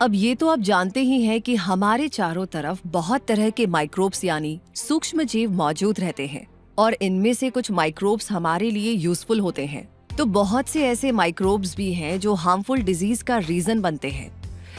अब ये तो आप जानते ही हैं कि हमारे चारों तरफ बहुत तरह के माइक्रोब्स यानी सूक्ष्म जीव मौजूद रहते हैं और इनमें से कुछ माइक्रोब्स हमारे लिए यूजफुल होते हैं। तो बहुत से ऐसे माइक्रोब्स भी हैं जो हार्मफुल डिजीज का रीजन बनते हैं,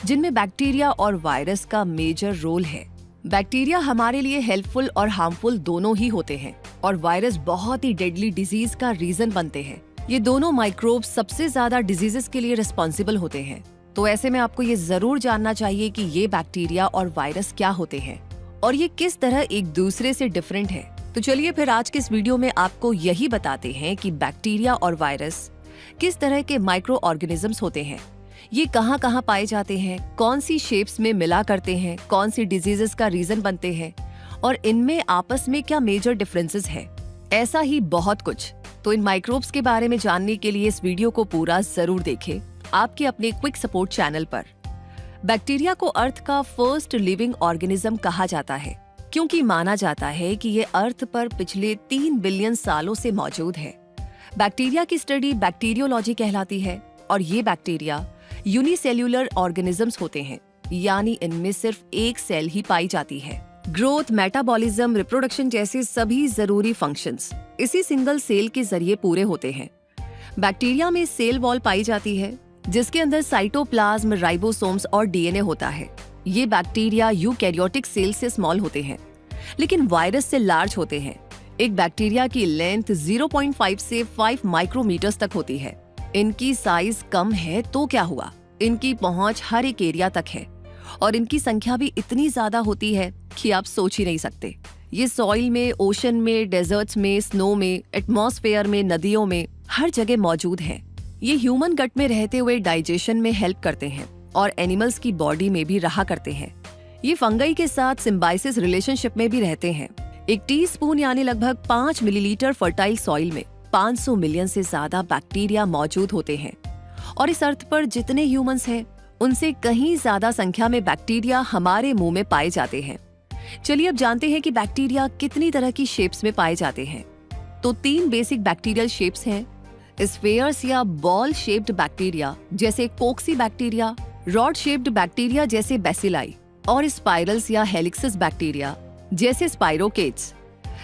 जिनमें बैक्टीरिया और वायरस का मेजर रोल है। बैक्टीरिया हमारे लिए हेल्पफुल और हार्मफुल दोनों ही होते हैं और वायरस बहुत ही डेडली डिजीज का रीजन बनते हैं। ये दोनों माइक्रोब्स सबसे ज्यादा डिजीजेस के लिए रिस्पॉन्सिबल होते हैं। तो ऐसे में आपको ये जरूर जानना चाहिए कि ये बैक्टीरिया और वायरस क्या होते हैं और ये किस तरह एक दूसरे से डिफरेंट है। तो चलिए फिर आज के इस वीडियो में आपको यही बताते हैं कि बैक्टीरिया और वायरस किस तरह के माइक्रो ऑर्गेनिजम्स होते हैं, ये कहाँ कहाँ पाए जाते हैं, कौन सी शेप्स में मिला करते हैं, कौन सी डिजीजेस का रीजन बनते हैं और इनमें आपस में क्या मेजर डिफरेंसेस है। ऐसा ही बहुत कुछ। तो इन माइक्रोब्स के बारे में जानने के लिए इस वीडियो को पूरा जरूर देखें आपके अपने क्विक सपोर्ट चैनल पर। बैक्टीरिया को अर्थ का फर्स्ट लिविंग ऑर्गेनिज्म कहा जाता है क्योंकि माना जाता है कि ये अर्थ पर पिछले 3 बिलियन सालों से मौजूद है। बैक्टीरिया की स्टडी बैक्टीरियोलॉजी कहलाती है और ये बैक्टीरिया यूनिसेल्यूलर ऑर्गेनिजम्स होते हैं, यानी इनमें सिर्फ एक सेल ही पाई जाती है। ग्रोथ, मेटाबॉलिज्म, रिप्रोडक्शन जैसे सभी जरूरी फंक्शंस इसी सिंगल सेल के जरिए पूरे होते हैं। बैक्टीरिया में सेल वॉल पाई जाती है जिसके अंदर साइटोप्लाज्म, राइबोसोम्स और डीएनए होता है। ये बैक्टीरिया यूकैरियोटिक सेल से स्मॉल होते हैं लेकिन वायरस से लार्ज होते हैं। एक बैक्टीरिया की लेंथ 0.5 से 5 माइक्रोमीटर्स तक होती है। इनकी साइज कम है तो क्या हुआ, इनकी पहुंच हर एक एरिया तक है और इनकी संख्या भी इतनी ज्यादा होती है कि आप सोच ही नहीं सकते। ये सॉइल में, ओशन में, डेजर्ट्स में, स्नो में, एटमॉस्फेयर में, नदियों में, हर जगह मौजूद हैं। ये ह्यूमन गट में रहते हुए डाइजेशन में हेल्प करते हैं और एनिमल्स की बॉडी में भी रहा करते हैं। ये फंगई के साथ सिम्बाइसिस रिलेशनशिप में भी रहते हैं। एक टीस्पून यानी लगभग 5 मिलीलीटर फर्टाइल सॉइल में 500 मिलियन से ज्यादा बैक्टीरिया मौजूद होते हैं और इस अर्थ पर जितने ह्यूमंस हैं उनसे कहीं ज्यादा संख्या में बैक्टीरिया हमारे मुंह में पाए जाते हैं। चलिए अब जानते हैं कि बैक्टीरिया कितनी तरह की शेप्स में पाए जाते हैं। तो 3 बेसिक बैक्टीरियल शेप्स हैं। स्फेयर्स या बॉल शेप्ड बैक्टीरिया जैसे coccyx bacteria, rod shaped bacteria जैसे बेसिलाई और स्पाइरल्स या हेलिक्सिस बैक्टीरिया जैसे स्पाइरोकेट्स।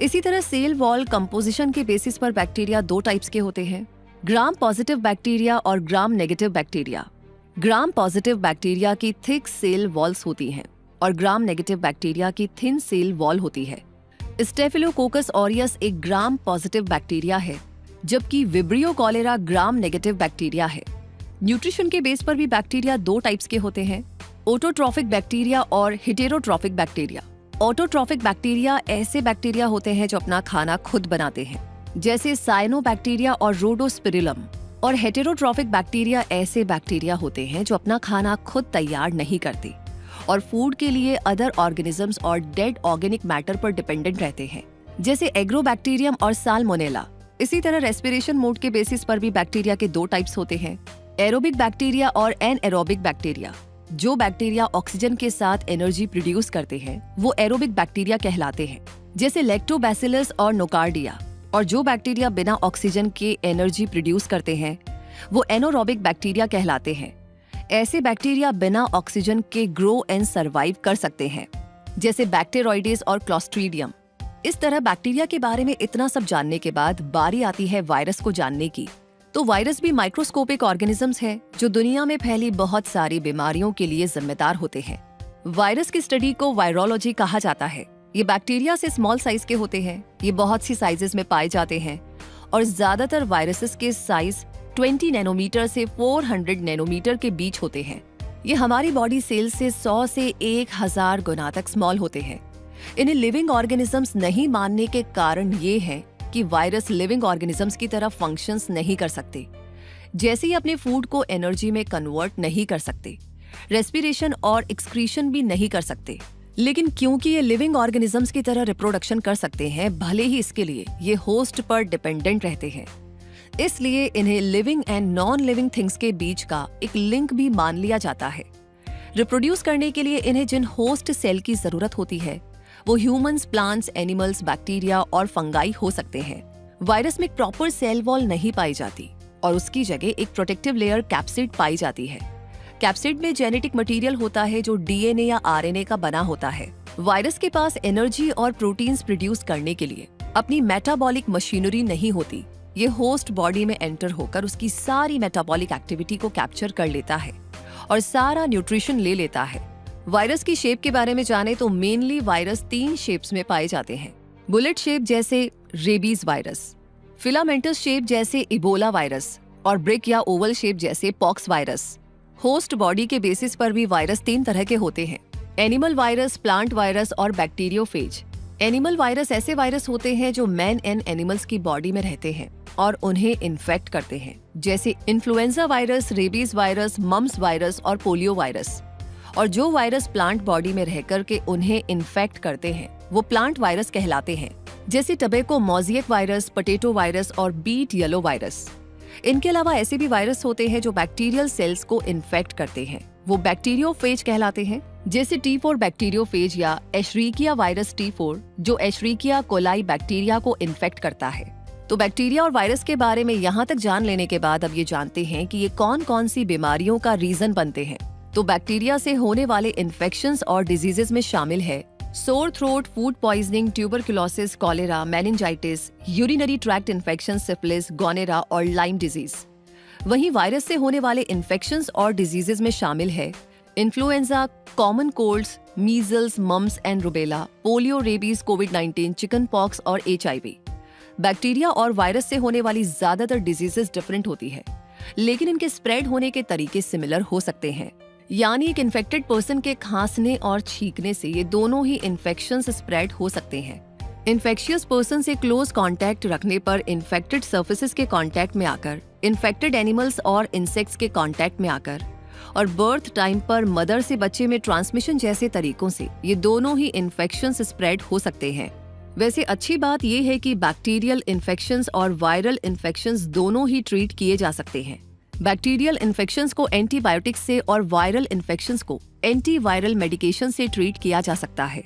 इसी तरह सेल वॉल कंपोजिशन के बेसिस पर बैक्टीरिया 2 टाइप्स के होते हैं, ग्राम पॉजिटिव बैक्टीरिया और gram negative bacteria. Gram positive bacteria की थिक सेल वॉल्स होती हैं और ग्राम नेगेटिव बैक्टीरिया की थिन सेल वॉल होती है। स्टेफिलोकोकस ऑरियस एक ग्राम पॉजिटिव बैक्टीरिया है जबकि vibrio cholera gram negative bacteria है। न्यूट्रिशन के बेस पर भी बैक्टीरिया 2 टाइप्स के होते हैं, ऑटोट्रॉफिक बैक्टीरिया और हेटेरोट्रॉफिक बैक्टीरिया। ऑटोट्रॉफिक बैक्टीरिया ऐसे बैक्टीरिया होते हैं जो अपना खाना खुद बनाते हैं जैसे साइनोबैक्टीरिया और रोडोस्पिरिलम, और हेटेरोट्रॉफिक बैक्टीरिया ऐसे बैक्टीरिया होते हैं जो अपना खाना खुद तैयार नहीं करते और फूड के लिए अदर ऑर्गेनिजम्स और डेड ऑर्गेनिक मैटर पर डिपेंडेंट रहते हैं जैसे एग्रोबैक्टीरियम और साल्मोनेला। इसी तरह रेस्पिरेशन मोड के बेसिस पर भी बैक्टीरिया के 2 टाइप्स होते हैं, एरोबिक बैक्टीरिया और एनएरोबिक बैक्टीरिया। जो बैक्टीरिया ऑक्सीजन के साथ एनर्जी प्रोड्यूस करते हैं वो एरोबिक बैक्टीरिया कहलाते हैं जैसे लैक्टोबैसिलस और नोकार्डिया, और जो बैक्टीरिया बिना ऑक्सीजन के एनर्जी प्रोड्यूस करते हैं वो एनोरोबिक बैक्टीरिया कहलाते हैं। ऐसे बैक्टीरिया बिना ऑक्सीजन के ग्रो एंड सर्वाइव कर सकते हैं जैसे बैक्टेरॉइडेस और क्लॉस्ट्रीडियम। इस तरह बैक्टीरिया के बारे में इतना सब जानने के बाद बारी आती है वायरस को जानने की। तो वायरस भी माइक्रोस्कोपिक ऑर्गेनिजम्स हैं जो दुनिया में फैली बहुत सारी बीमारियों के लिए जिम्मेदार होते हैं। वायरस की स्टडी को वायरोलॉजी कहा जाता है। ये बैक्टीरिया से स्मॉल साइज के होते हैं, ये बहुत सी साइजेस में पाए जाते हैं और ज्यादातर वायरसेस के साइज 20 नैनोमीटर से 400 नैनोमीटर के बीच होते हैं। ये हमारी बॉडी सेल से 100 से 1000 गुना तक स्मॉल होते हैं। इन्हें लिविंग ऑर्गेनिजम्स नहीं मानने के कारण ये है कि वायरस लिविंग ऑर्गेनिजम्स की तरह फंक्शंस नहीं कर सकते, जैसे ही अपने फूड को एनर्जी में कन्वर्ट नहीं कर सकते, रेस्पिरेशन और एक्सक्रीशन भी नहीं कर सकते। लेकिन क्योंकि ये लिविंग ऑर्गेनिजम्स की तरह रिप्रोडक्शन कर सकते हैं, भले ही इसके लिए ये होस्ट पर डिपेंडेंट रहते हैं, इसलिए इन्हें living and non living things के बीच का एक लिंक भी मान लिया जाता है। रिप्रोड्यूस करने के लिए इन्हें जिन होस्ट सेल की जरूरत होती है वो ह्यूमंस, प्लांट्स, एनिमल्स, बैक्टीरिया और फंगाई हो सकते हैं। वायरस में प्रॉपर सेल वॉल नहीं पाई जाती और उसकी जगह एक प्रोटेक्टिव लेयर कैप्सिड पाई जाती है। कैप्सिड में जेनेटिक मटेरियल होता है जो डीएनए या आरएनए का बना होता है। वायरस के पास एनर्जी और प्रोटीन्स प्रोड्यूस करने के लिए अपनी मेटाबॉलिक मशीनरी नहीं होती। ये होस्ट बॉडी में एंटर होकर उसकी सारी मेटाबॉलिक एक्टिविटी को कैप्चर कर लेता है और सारा न्यूट्रिशन ले लेता है। वायरस की शेप के बारे में जाने तो मेनली वायरस 3 शेप्स में पाए जाते हैं। बुलेट शेप जैसे रेबीज वायरस, फिलामेंटस शेप जैसे इबोला वायरस और ब्रिक या ओवल शेप जैसे पॉक्स वायरस। होस्ट बॉडी के बेसिस पर भी वायरस 3 तरह के होते हैं: एनिमल वायरस, प्लांट वायरस और बैक्टीरियोफेज। एनिमल वायरस ऐसे वायरस होते हैं जो मैन एंड एनिमल्स की बॉडी में रहते हैं और उन्हें इन्फेक्ट करते हैं, जैसे influenza virus, rabies virus, mumps virus और पोलियो वायरस। और जो वायरस प्लांट बॉडी में रहकर के उन्हें इन्फेक्ट करते हैं वो प्लांट वायरस कहलाते हैं, जैसे tobacco mosaic virus, potato virus और बीट येलो वायरस। इनके अलावा ऐसे भी वायरस होते हैं जो बैक्टीरियल सेल्स को इन्फेक्ट करते हैं, वो बैक्टीरियोफेज कहलाते हैं, जैसे T4 बैक्टीरियोफेज या एशरीकिया वायरस T4 जो एशरीकिया कोलाई बैक्टीरिया को इन्फेक्ट करता है। तो बैक्टीरिया और वायरस के बारे में यहाँ तक जान लेने के बाद अब ये जानते हैं कि ये कौन कौन सी बीमारियों का रीजन बनते हैं। तो बैक्टीरिया से होने वाले इन्फेक्शंस और डिजीजेस में शामिल है sore throat, food poisoning, tuberculosis, cholera, meningitis, urinary tract infection, syphilis, gonorrhoea और लाइम डिजीज। वहीं वायरस से होने वाले इन्फेक्शंस और डिजीजेस में शामिल है influenza, common colds, measles, mumps and rubella, polio, rabies, कोविड-19, चिकन पॉक्स और HIV। बैक्टीरिया और वायरस से होने वाली ज्यादातर डिजीजेस डिफरेंट होती है, लेकिन इनके स्प्रेड होने के तरीके सिमिलर हो सकते हैं। यानी एक इन्फेक्टेड पर्सन के खांसने और छींकने से ये दोनों ही इन्फेक्शंस स्प्रेड हो सकते हैं। इन्फेक्शियस पर्सन से क्लोज कांटेक्ट रखने पर इन्फेक्टेड सर्फेसेस के कांटेक्ट में आकर, इन्फेक्टेड एनिमल्स और इंसेक्ट्स के कांटेक्ट में आकर और बर्थ टाइम पर मदर से बच्चे में ट्रांसमिशन जैसे तरीकों से ये दोनों ही इन्फेक्शंस स्प्रेड हो सकते हैं। वैसे अच्छी बात यह है कि बैक्टीरियल इन्फेक्शंस और वायरल इन्फेक्शंस दोनों ही ट्रीट किए जा सकते हैं। बैक्टीरियल इन्फेक्शंस को एंटीबायोटिक्स से और वायरल इन्फेक्शंस को एंटीवायरल मेडिकेशन से ट्रीट किया जा सकता है।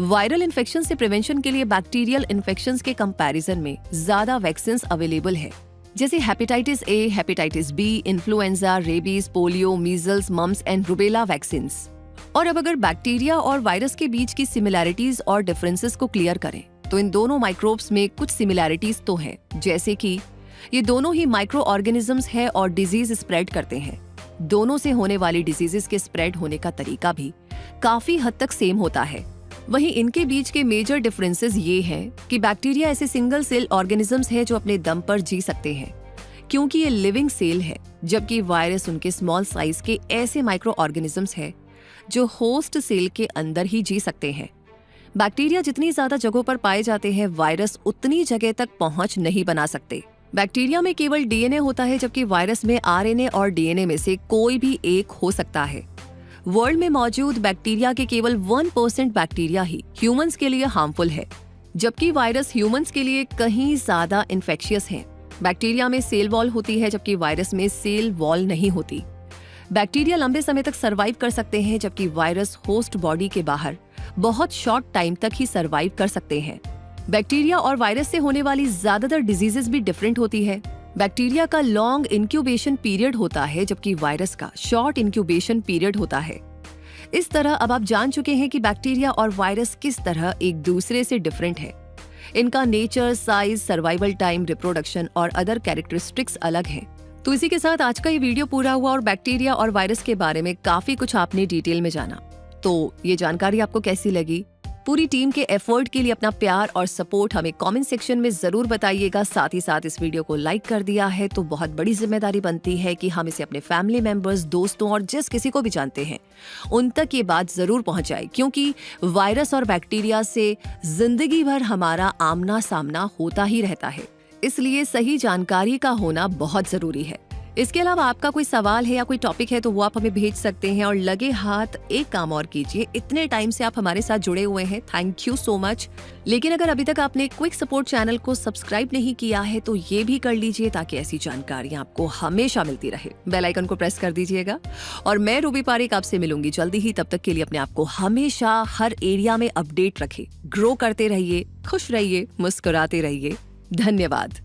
वायरल इन्फेक्शन से प्रिवेंशन के लिए बैक्टीरियल इन्फेक्शंस के कंपैरिजन में ज्यादा वैक्सीन अवेलेबल है, जैसे hepatitis A, hepatitis B, influenza, rabies, polio, measles, mumps and rubella vaccine. और अब अगर बैक्टीरिया और वायरस के बीच की सिमिलैरिटीज और डिफरेंसेस को क्लियर करें तो इन दोनों माइक्रोब्स में कुछ सिमिलैरिटीज तो हैं, जैसे कि ये दोनों ही माइक्रो ऑर्गेनिजम्स हैं और डिजीज स्प्रेड करते हैं। दोनों से होने वाली डिजीजेस के स्प्रेड होने का तरीका भी काफी हद तक सेम होता है। वहीं इनके बीच के मेजर डिफरेंसेस ये हैं कि बैक्टीरिया ऐसे सिंगल सेल ऑर्गेनिजम्स हैं जो अपने दम पर जी सकते हैं, क्योंकि ये लिविंग सेल है, जबकि वायरस उनके स्मॉल साइज के ऐसे माइक्रो ऑर्गेनिजम्स हैं जो होस्ट सेल के अंदर ही जी सकते हैं। बैक्टीरिया जितनी ज्यादा जगहों पर पाए जाते हैं, वायरस उतनी जगह तक पहुंच नहीं बना सकते। बैक्टीरिया में केवल डीएनए होता है, जबकि वायरस में आरएनए और डीएनए में से कोई भी एक हो सकता है। वर्ल्ड में मौजूद बैक्टीरिया के केवल 1% बैक्टीरिया ही ह्यूमंस के लिए हार्मफुल है, जबकि वायरस ह्यूमंस के लिए कहीं ज्यादा इन्फेक्शियस है। बैक्टीरिया में सेल वॉल होती है, जबकि वायरस में सेल वॉल नहीं होती। बैक्टीरिया लंबे समय तक सरवाइव कर सकते हैं, जबकि वायरस होस्ट बॉडी के बाहर बहुत शॉर्ट टाइम तक ही सरवाइव कर सकते हैं। बैक्टीरिया और वायरस से होने वाली ज्यादातर डिजीजेस भी डिफरेंट होती है। बैक्टीरिया का लॉन्ग इंक्यूबेशन पीरियड होता है, जबकि वायरस का शॉर्ट इंक्यूबेशन पीरियड होता है। इस तरह अब आप जान चुके हैं कि बैक्टीरिया और वायरस किस तरह एक दूसरे से डिफरेंट है। इनका nature, size, survival time, reproduction और अदर कैरेक्टरिस्टिक्स अलग हैं। तो इसी के साथ आज का ये वीडियो पूरा हुआ और बैक्टीरिया और वायरस के बारे में काफी कुछ आपने डिटेल में जाना। तो ये जानकारी आपको कैसी लगी? पूरी टीम के एफर्ट के लिए अपना प्यार और सपोर्ट हमें कमेंट सेक्शन में जरूर बताइएगा। साथ ही साथ इस वीडियो को लाइक कर दिया है तो बहुत बड़ी जिम्मेदारी बनती है कि हम इसे अपने फैमिली मेंबर्स, दोस्तों और जिस किसी को भी जानते हैं उन तक ये बात जरूर पहुंचाए, क्योंकि वायरस और बैक्टीरिया से जिंदगी भर हमारा आमना सामना होता ही रहता है, इसलिए सही जानकारी का होना बहुत जरूरी है। इसके अलावा आपका कोई सवाल है या कोई टॉपिक है तो वो आप हमें भेज सकते हैं। और लगे हाथ एक काम और कीजिए, इतने टाइम से आप हमारे साथ जुड़े हुए हैं, थैंक यू सो मच। लेकिन अगर अभी तक आपने क्विक सपोर्ट चैनल को सब्सक्राइब नहीं किया है तो ये भी कर लीजिए, ताकि ऐसी जानकारियां आपको हमेशा मिलती रहे। बेल आइकन को प्रेस कर दीजिएगा। और मैं रूबी पारिक आपसे मिलूंगी जल्दी ही। तब तक के लिए अपने आप को हमेशा हर एरिया में अपडेट रखें, ग्रो करते रहिए, खुश रहिए, मुस्कुराते रहिए। धन्यवाद।